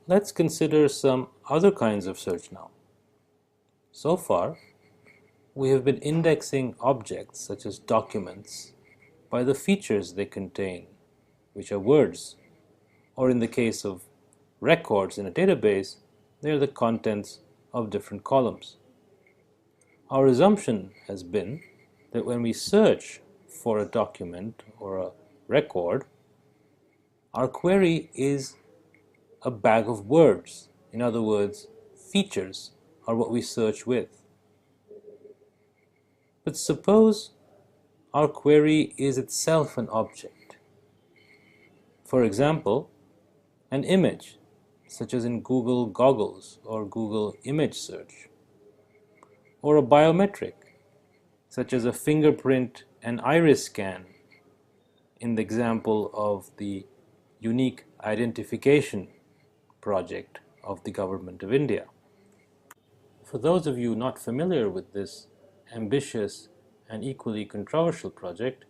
Let's consider some other kinds of search now. So far, we have been indexing objects such as documents by the features they contain, which are words, or in the case of records in a database, they are the contents of different columns. Our assumption has been that when we search for a document or a record, our query is a bag of words. In other words, features are what we search with. But suppose our query is itself an object. For example, an image, such as in Google Goggles or Google Image Search, or a biometric, such as a fingerprint and iris scan in the example of the Unique Identification Project of the Government of India. For those of you not familiar with this ambitious and equally controversial project,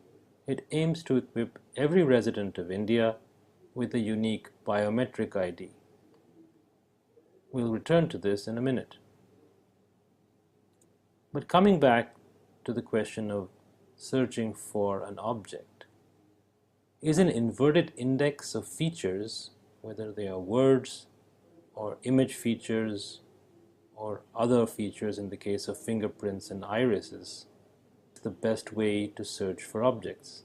it aims to equip every resident of India with a unique biometric ID. We'll return to this in a minute. But coming back to the question of searching for an object, is an inverted index of features, whether they are words or image features or other features in the case of fingerprints and irises, the best way to search for objects?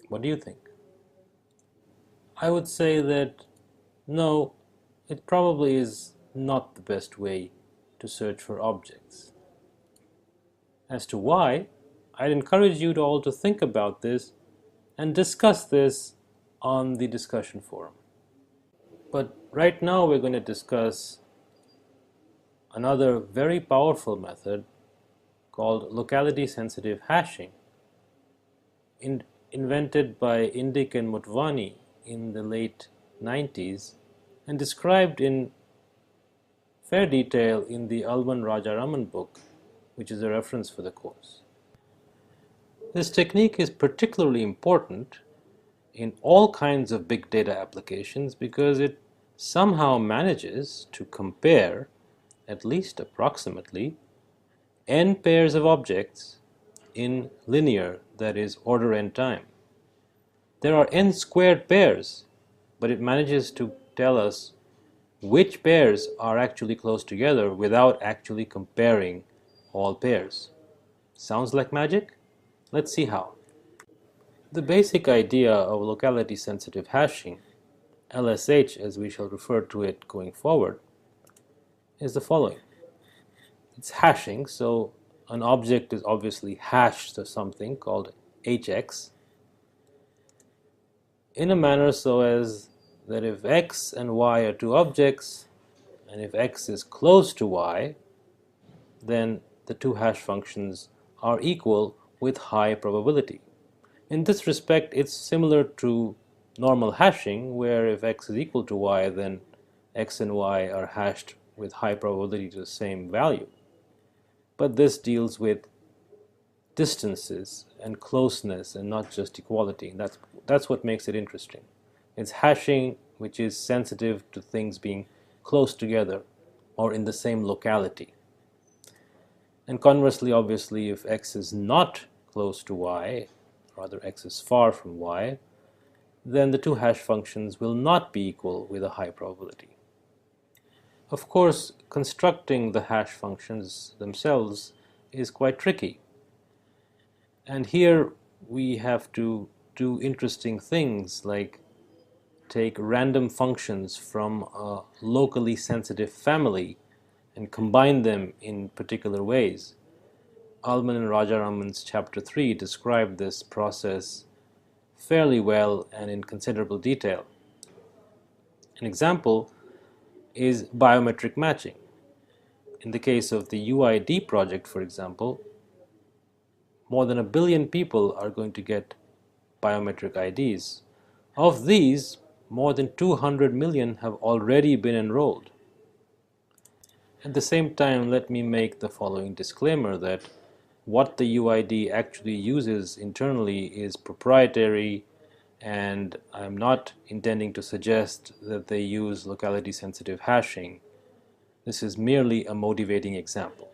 What do you think? I would say that no, it probably is not the best way to search for objects. As to why, I'd encourage you all to think about this and discuss this on the discussion forum. But right now we're going to discuss another very powerful method called locality-sensitive hashing, invented by Indik and Motwani in the late 90s and described in fair detail in the Alban Rajaraman book, which is a reference for the course. This technique is particularly important in all kinds of big data applications because it somehow manages to compare, at least approximately, n pairs of objects in linear, that is, order n time. There are n squared pairs, but it manages to tell us which pairs are actually close together without actually comparing all pairs. Sounds like magic? Let's see how. The basic idea of locality-sensitive hashing, LSH as we shall refer to it going forward, is the following. It's hashing, so an object is obviously hashed to something called hx in a manner so as that if x and y are two objects, and if x is close to y, then the two hash functions are equal with high probability. In this respect, it's similar to normal hashing, where if x is equal to y, then x and y are hashed with high probability to the same value. But this deals with distances and closeness and not just equality. That's what makes it interesting. It's hashing which is sensitive to things being close together or in the same locality. And conversely, obviously, if x is not close to y, rather x is far from y, then the two hash functions will not be equal with a high probability. Of course, constructing the hash functions themselves is quite tricky. And here we have to do interesting things like take random functions from a locally sensitive family and combine them in particular ways. Alban and Rajaraman's chapter 3 described this process fairly well and in considerable detail. An example is biometric matching. In the case of the UID project, for example, more than 1 billion people are going to get biometric IDs. Of these, more than 200 million have already been enrolled. At the same time, let me make the following disclaimer that what the UID actually uses internally is proprietary and I'm not intending to suggest that they use locality sensitive hashing. This is merely a motivating example.